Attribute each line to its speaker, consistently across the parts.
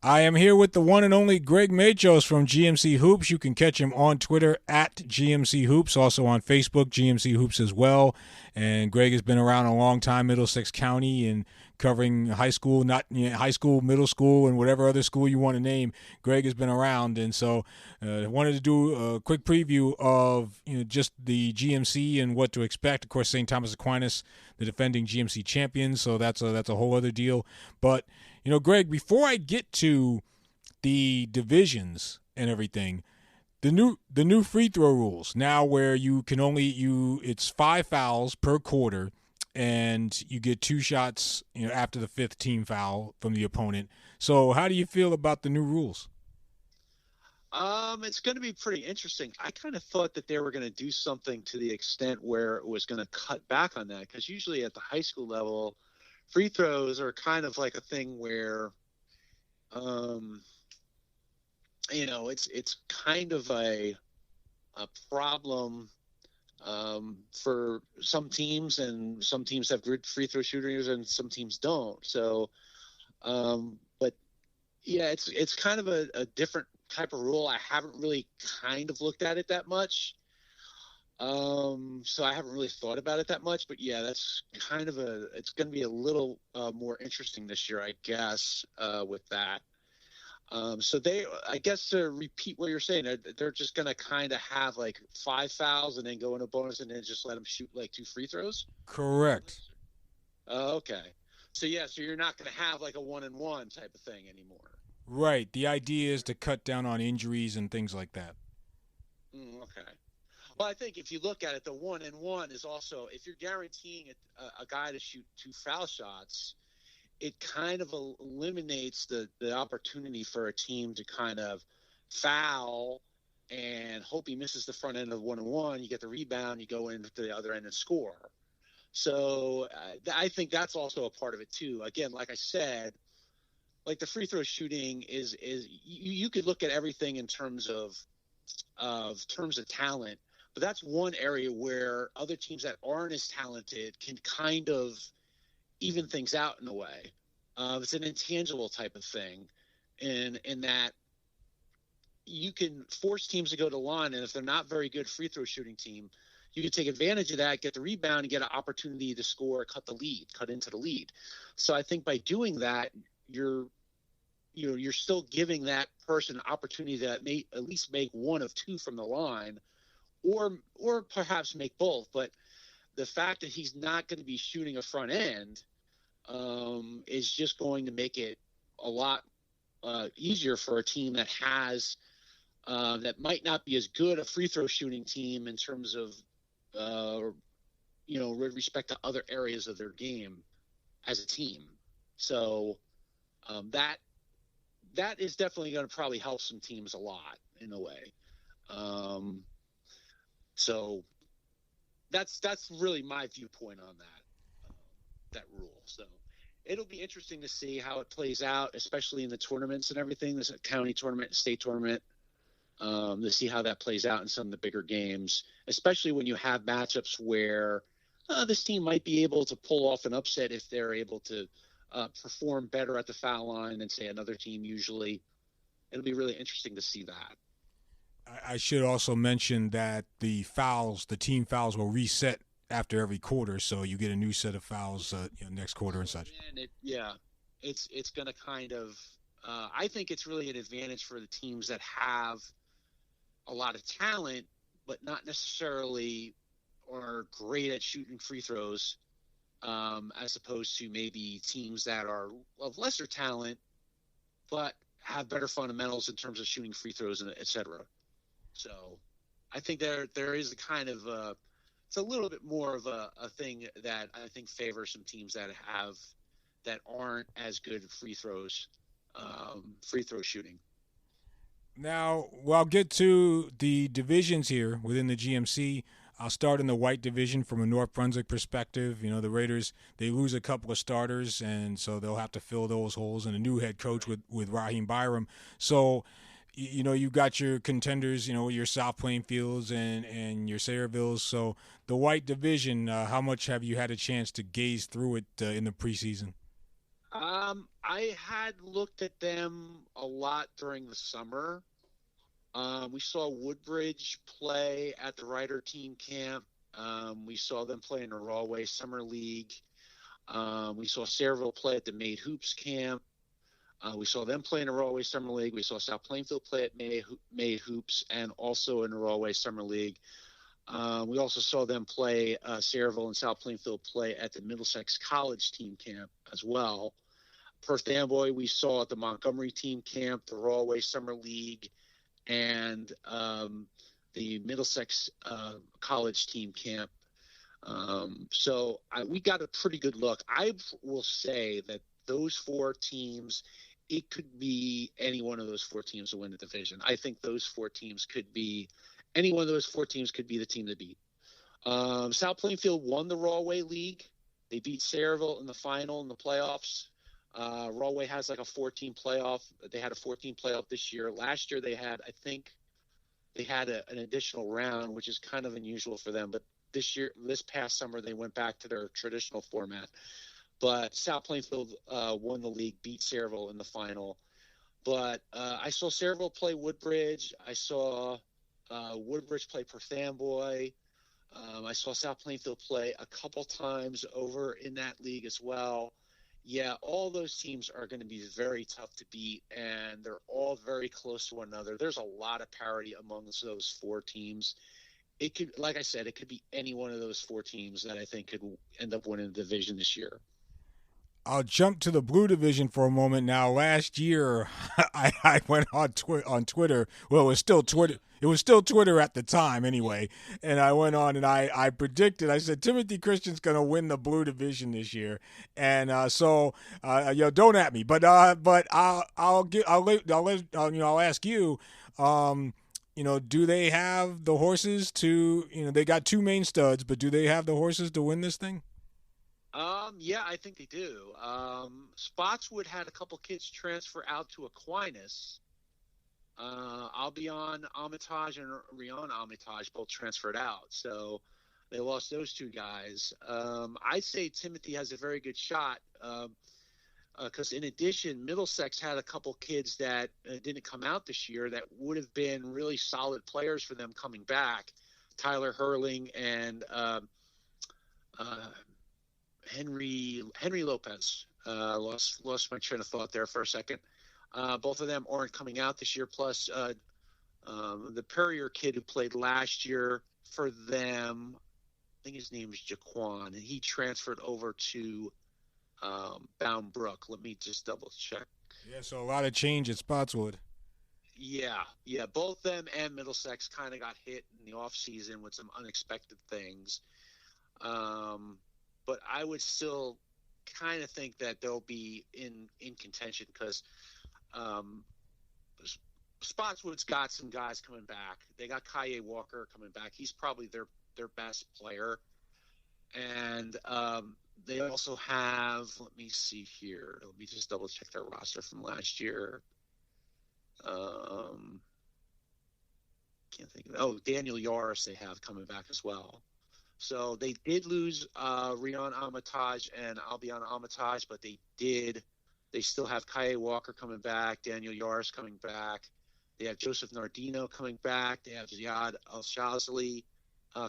Speaker 1: I am here with the one and only Greg Machos from GMC Hoops. You can catch him on Twitter at GMC Hoops, also on Facebook, GMC Hoops as well. And Greg has been around a long time, Middlesex County, and covering high school, not high school, middle school, and whatever other school you want to name. Greg has been around, and so I wanted to do a quick preview of just the GMC and what to expect. Of course, St. Thomas Aquinas, the defending GMC champions, so that's a whole other deal. But Greg, before I get to the divisions and everything, the new free throw rules now where you can only it's 5 fouls per quarter and you get 2 shots after the fifth team foul from the opponent. So how do you feel about the new rules?
Speaker 2: It's going to be pretty interesting. I kind of thought that they were going to do something to the extent where it was going to cut back on that, because usually at the high school level, free throws are kind of like a thing where, um, it's kind of a problem for some teams, and some teams have good free throw shooters and some teams don't. So, but yeah, it's kind of a different type of rule. I haven't really kind of looked at it that much. So I haven't really thought about it that much, but yeah, that's kind of it's going to be a little more interesting this year, I guess, with that. So I guess to repeat what you're saying, they're just going to kind of have like 5 fouls and then go in a bonus and then just let them shoot like 2 free throws.
Speaker 1: Correct.
Speaker 2: Okay. So yeah, so you're not going to have like a 1-and-1 type of thing anymore.
Speaker 1: Right. The idea is to cut down on injuries and things like that.
Speaker 2: Okay. Well, I think if you look at it, the 1-and-1 is also, if you're guaranteeing a guy to shoot 2 foul shots, it kind of eliminates the opportunity for a team to kind of foul and hope he misses the front end of 1-and-1. You get the rebound, you go into the other end and score. So I think that's also a part of it too. Again, like I said, like the free throw shooting is you could look at everything in terms of talent, but that's one area where other teams that aren't as talented can kind of even things out in a way. It's an intangible type of thing, in that you can force teams to go to line, and if they're not very good free throw shooting team, you can take advantage of that, get the rebound, and get an opportunity to score, cut into the lead. So I think by doing that, you're still giving that person an opportunity to at least make one of two from the line, or perhaps make both. But the fact that he's not going to be shooting a front end is just going to make it a lot easier for a team that has that might not be as good a free throw shooting team in terms of with respect to other areas of their game as a team. So that is definitely going to probably help some teams a lot in a way. So that's really my viewpoint on that rule. So it'll be interesting to see how it plays out, especially in the tournaments and everything, this county tournament, state tournament, to see how that plays out in some of the bigger games, especially when you have matchups where this team might be able to pull off an upset if they're able to perform better at the foul line than, say, another team usually. It'll be really interesting to see that.
Speaker 1: I should also mention that the team fouls will reset after every quarter, so you get a new set of fouls next quarter and such.
Speaker 2: And it's going to kind of I think it's really an advantage for the teams that have a lot of talent, but not necessarily are great at shooting free throws, as opposed to maybe teams that are of lesser talent, but have better fundamentals in terms of shooting free throws and et cetera. So I think there is a kind of it's a little bit more of a thing that I think favors some teams that aren't as good at free throw shooting.
Speaker 1: Now, I'll get to the divisions here within the GMC. I'll start in the white division from a North Brunswick perspective. The Raiders, they lose a couple of starters, and so they'll have to fill those holes, and a new head coach with Raheem Byram. So, you've got your contenders, your South Plainfields and your Sayrvilles. So the white division, how much have you had a chance to gaze through it in the preseason?
Speaker 2: I had looked at them a lot during the summer. We saw Woodbridge play at the Ryder team camp. We saw them play in the Rawway Summer League. We saw Sayreville play at the Made Hoops camp. We saw them play in the Rawway Summer League. We saw South Plainfield play at Made Hoops and also in the Rawway Summer League. We also saw them play Sayreville and South Plainfield play at the Middlesex College team camp as well. Perth Amboy we saw at the Montgomery team camp, the Rawway Summer League, and the Middlesex College team camp. So we got a pretty good look. I will say that those four teams, it could be any one of those four teams to win the division. I think those four teams could be any one of those four teams could be the team to beat. South Plainfield won the Rawway League. They beat Sayreville in the final in the playoffs. Rawway has like a 14 playoff. They had a 14 playoff this year. Last year they had an additional round, which is kind of unusual for them. But this past summer, they went back to their traditional format. But South Plainfield won the league, beat Sayreville in the final. But I saw Sayreville play Woodbridge. I saw Woodbridge play Perth Amboy. I saw South Plainfield play a couple times over in that league as well. Yeah, all those teams are going to be very tough to beat, and they're all very close to one another. There's a lot of parity amongst those four teams. It could, like I said, it could be any one of those four teams that I think could end up winning the division this year.
Speaker 1: I'll jump to the Blue Division for a moment now. Last year, I went on Twitter. Well, it was still Twitter. It was still Twitter at the time, anyway. And I went on and I predicted. I said Timothy Christian's going to win the Blue Division this year. And don't at me, but I'll ask you. Do they have the horses to? They got two main studs, but do they have the horses to win this thing?
Speaker 2: Yeah, I think they do. Spotswood had a couple kids transfer out to Aquinas. Albion Armitage and Rion Armitage both transferred out, so they lost those two guys. I'd say Timothy has a very good shot because, in addition, Middlesex had a couple kids that didn't come out this year that would have been really solid players for them coming back. Tyler Hurling and Henry Lopez. Lost my train of thought there for a second. Both of them aren't coming out this year. Plus, the Perrier kid who played last year for them, I think his name is Jaquan, and he transferred over to Bound Brook. Let me just double check.
Speaker 1: Yeah, so a lot of change at Spotswood.
Speaker 2: Yeah. Both them and Middlesex kind of got hit in the off season with some unexpected things. But I would still kind of think that they'll be in contention because Spotswood's got some guys coming back. They got Kaye Walker coming back. He's probably their best player. And they also have, let me see here. Let me just double check their roster from last year. Can't think of it. Oh, Daniel Yaris they have coming back as well. So they did lose Rion Armitage and Albion Armitage, but they still have Kaye Walker coming back, Daniel Yaris coming back. They have Joseph Nardino coming back. They have Ziad Al-Shazali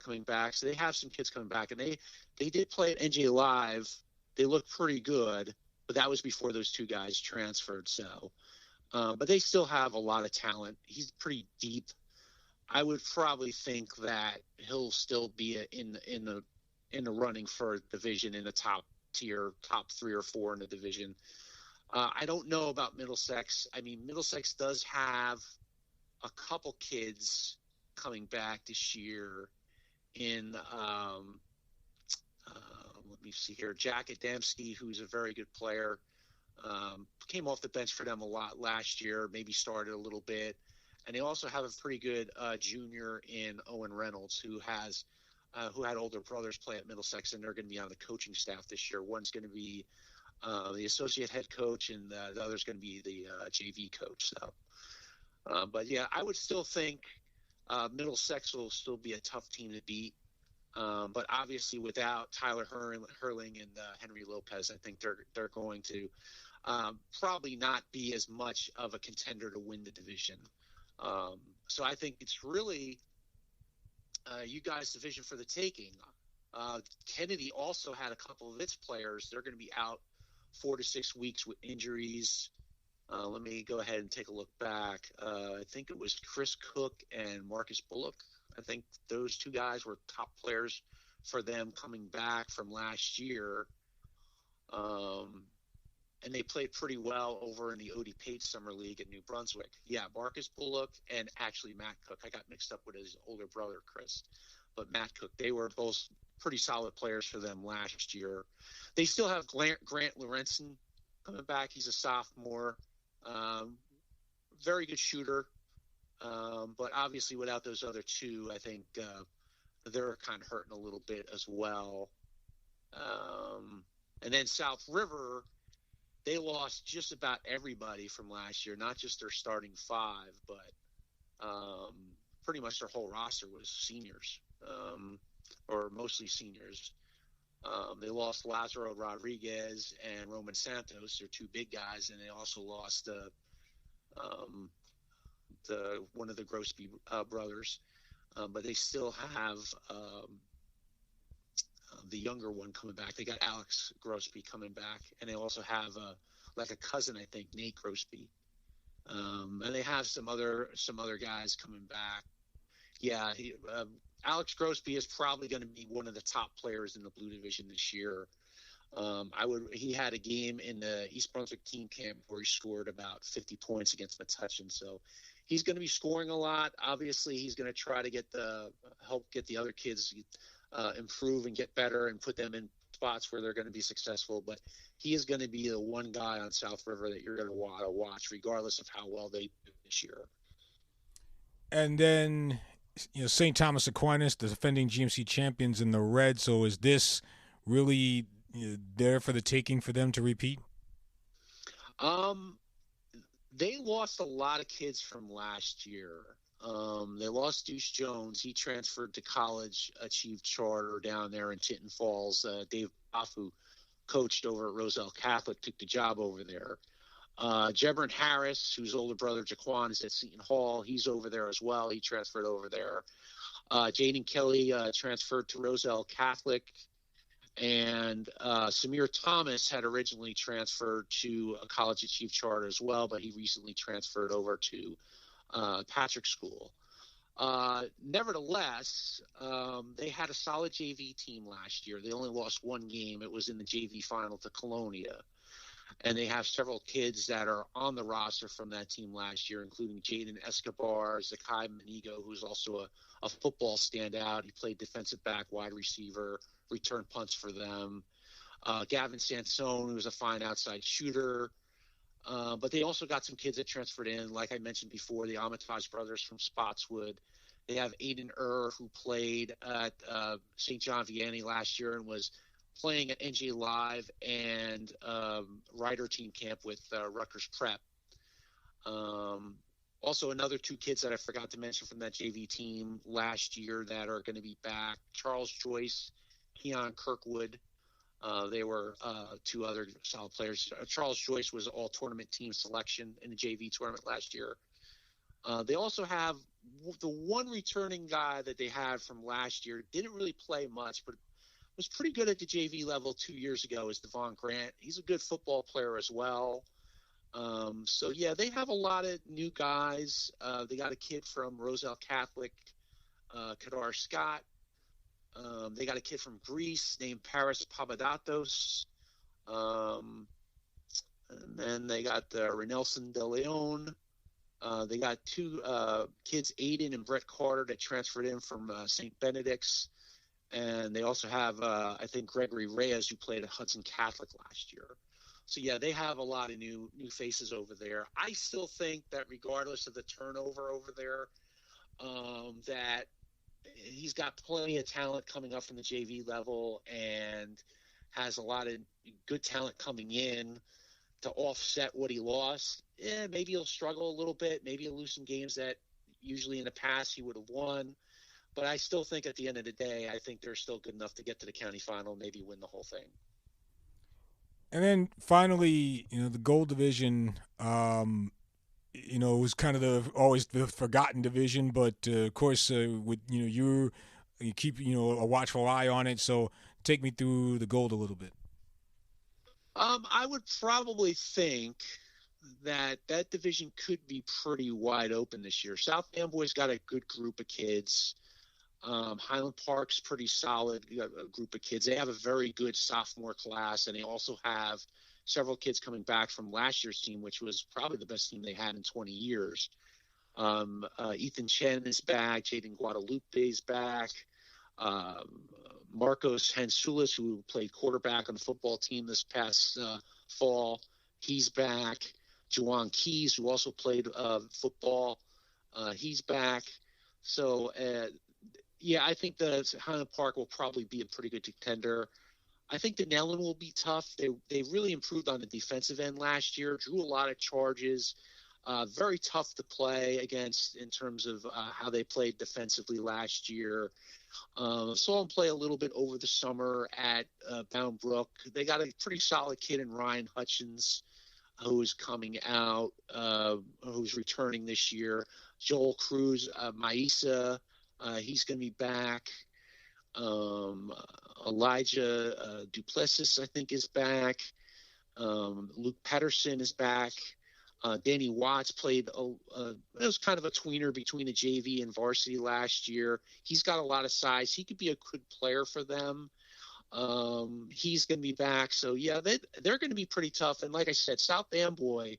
Speaker 2: coming back. So they have some kids coming back. And they did play at NJ Live. They looked pretty good, but that was before those two guys transferred. So, but they still have a lot of talent. He's pretty deep. I would probably think that he'll still be in the running for a division in the top tier, top 3 or 4 in the division. I don't know about Middlesex. I mean, Middlesex does have a couple kids coming back this year in let me see here. Jack Adamski, who's a very good player, came off the bench for them a lot last year, maybe started a little bit. And they also have a pretty good junior in Owen Reynolds, who had older brothers play at Middlesex, and they're going to be on the coaching staff this year. One's going to be the associate head coach, and the other's going to be the JV coach. So, but yeah, I would still think Middlesex will still be a tough team to beat. But obviously, without Tyler Hurling and Henry Lopez, I think they're going to probably not be as much of a contender to win the division. So I think it's really you guys' division for the taking. Kennedy also had a couple of its players. They're going to be out 4 to 6 weeks with injuries. Let me go ahead and take a look back. I think it was Chris Cook and Marcus Bullock. I think those two guys were top players for them coming back from last year. And they played pretty well over in the Odie Pate Summer League at New Brunswick. Yeah, Marcus Bullock and actually Matt Cook. I got mixed up with his older brother, Chris. But Matt Cook, they were both pretty solid players for them last year. They still have Grant Lorenzen coming back. He's a sophomore. Very good shooter. But obviously without those other two, I think they're kind of hurting a little bit as well. And then South River, they lost just about everybody from last year, not just their starting five, but pretty much their whole roster was seniors, or mostly seniors. They lost Lazaro Rodriguez and Roman Santos, their two big guys, and they also lost one of the Grosby brothers. But they still have the younger one coming back. They got Alex Grosby coming back, and they also have like a cousin, I think, Nate Grosby. And they have some other guys coming back. Yeah, Alex Grosby is probably going to be one of the top players in the Blue Division this year. He had a game in the East Brunswick team camp where he scored about 50 points against Metuchen. So he's going to be scoring a lot. Obviously, he's going to try to help get the other kids improve and get better and put them in spots where they're going to be successful. But he is going to be the one guy on South River that you're going to want to watch, regardless of how well they do this year.
Speaker 1: And then, St. Thomas Aquinas, the defending GMC champions in the red. So is this really there for the taking for them to repeat?
Speaker 2: They lost a lot of kids from last year. They lost Deuce Jones. He transferred to college, achieved charter down there in Tinton Falls. Dave Boff, who coached over at Roselle Catholic, took the job over there. Jebron Harris, whose older brother Jaquan is at Seton Hall, he's over there as well. He transferred over there. Jaden Kelly transferred to Roselle Catholic. And Samir Thomas had originally transferred to a college achieved charter as well, but he recently transferred over to Patrick School. Nevertheless, they had a solid JV team last year. They only lost one game. It was in the JV final to Colonia. And they have several kids that are on the roster from that team last year, including Jaden Escobar, Zakai Manigo, who's also a football standout. He played defensive back, wide receiver, return punts for them. Gavin Sansone, who's a fine outside shooter. But they also got some kids that transferred in, like I mentioned before, the Armitage brothers from Spotswood. They have Aiden who played at St. John Vianney last year and was playing at NJ Live and Rider team camp with Rutgers Prep. Also, another two kids that I forgot to mention from that JV team last year that are going to be back, Charles Joyce, Keon Kirkwood. They were two other solid players. Charles Joyce was all tournament team selection in the JV tournament last year. They also have the one returning guy that they had from last year. Didn't really play much, but was pretty good at the JV level 2 years ago, is Devon Grant. He's a good football player as well. So, yeah, they have a lot of new guys. They got a kid from Roselle Catholic, Kadar Scott. They got a kid from Greece named Paris Papadatos. And then they got Renelson De Leon. They got two kids, Aiden and Brett Carter, that transferred in from St. Benedict's. And they also have, I think, Gregory Reyes, who played at Hudson Catholic last year. So, yeah, they have a lot of new faces over there. I still think that regardless of the turnover over there, that he's got plenty of talent coming up from the JV level and has a lot of good talent coming in to offset what he lost. Yeah, maybe he'll struggle a little bit. Maybe he'll lose some games that usually in the past he would have won. But I still think at the end of the day, I think they're still good enough to get to the county final, maybe win the whole thing.
Speaker 1: And then finally, the gold division, it was kind of always the forgotten division, but of course, with you keep a watchful eye on it. So take me through the gold a little bit.
Speaker 2: I would probably think that division could be pretty wide open this year. South Amboy's got a good group of kids. Highland Park's pretty solid group of kids. They have a very good sophomore class, and they also have several kids coming back from last year's team, which was probably the best team they had in 20 years. Ethan Chen is back. Jaden Guadalupe is back. Marcos Hansulis, who played quarterback on the football team this past fall, he's back. Juwan Keys, who also played football, he's back. So, I think the Highland Park will probably be a pretty good contender. I think the Nellen will be tough. They really improved on the defensive end last year, drew a lot of charges, very tough to play against in terms of how they played defensively last year. Saw them play a little bit over the summer at Bound Brook. They got a pretty solid kid in Ryan Hutchins, who's coming out, who's returning this year. Joel Cruz, Maisa, he's going to be back. Elijah Duplessis, I think, is back. Luke Pedersen is back. Danny Watts played, it was kind of a tweener between the JV and varsity last year. He's got a lot of size. He could be a good player for them. He's going to be back. So, yeah, they're going to be pretty tough. And like I said, South Amboy,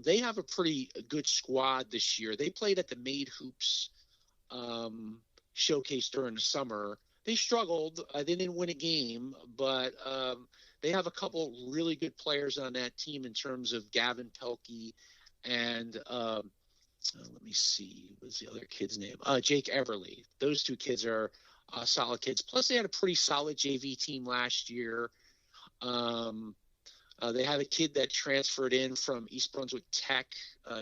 Speaker 2: they have a pretty good squad this year. They played at the Made Hoops showcase during the summer. They struggled. They didn't win a game, but they have a couple really good players on that team in terms of Gavin Pelkey and let me see, what's the other kid's name? Jake Everly. Those two kids are solid kids. Plus, they had a pretty solid JV team last year. They have a kid that transferred in from East Brunswick Tech,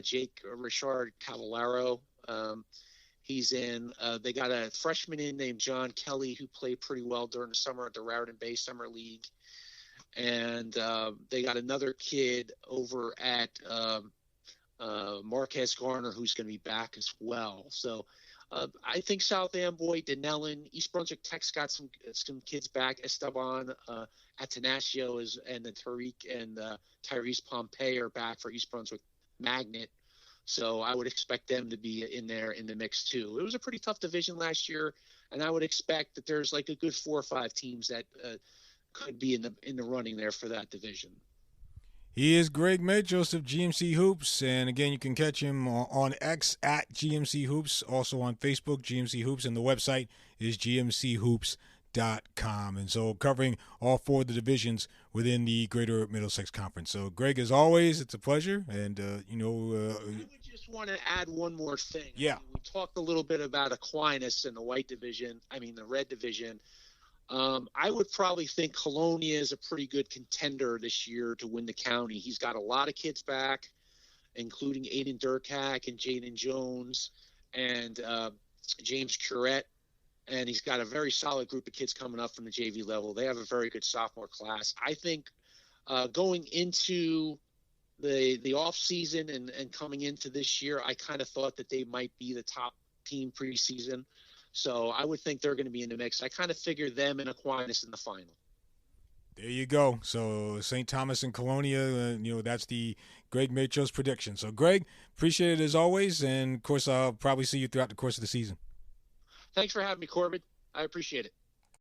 Speaker 2: Jake Richard Cavallaro. He's in. They got a freshman in named John Kelly who played pretty well during the summer at the Raritan Bay Summer League. And they got another kid over at Marquez Garner who's going to be back as well. So I think South Amboy, Denellen, East Brunswick Tech's got some kids back. Esteban Atanasio and the Tariq and Tyrese Pompey are back for East Brunswick Magnet. So I would expect them to be in there in the mix too. It was a pretty tough division last year, and I would expect that there's like a good 4 or 5 teams that could be in the running there for that division.
Speaker 1: He is Greg Machos of GMC Hoops, and again, you can catch him on X at GMC Hoops, also on Facebook, GMC Hoops, and the website is gmchoops.com. And so covering all 4 of the divisions within the Greater Middlesex Conference. So, Greg, as always, it's a pleasure. And,
Speaker 2: I would just want to add one more thing.
Speaker 1: Yeah.
Speaker 2: We talked a little bit about Aquinas in the red division. I would probably think Colonia is a pretty good contender this year to win the county. He's got a lot of kids back, including Aiden Durkak and Jaden Jones and James Curette. And he's got a very solid group of kids coming up from the JV level. They have a very good sophomore class. I think going into the off season and coming into this year, I kind of thought that they might be the top team preseason. So I would think they're going to be in the mix. I kind of figure them and Aquinas in the final.
Speaker 1: There you go. So St. Thomas and Colonia, that's the Greg Machos prediction. So, Greg, appreciate it as always. And, of course, I'll probably see you throughout the course of the season.
Speaker 2: Thanks for having me, Corbin. I appreciate it.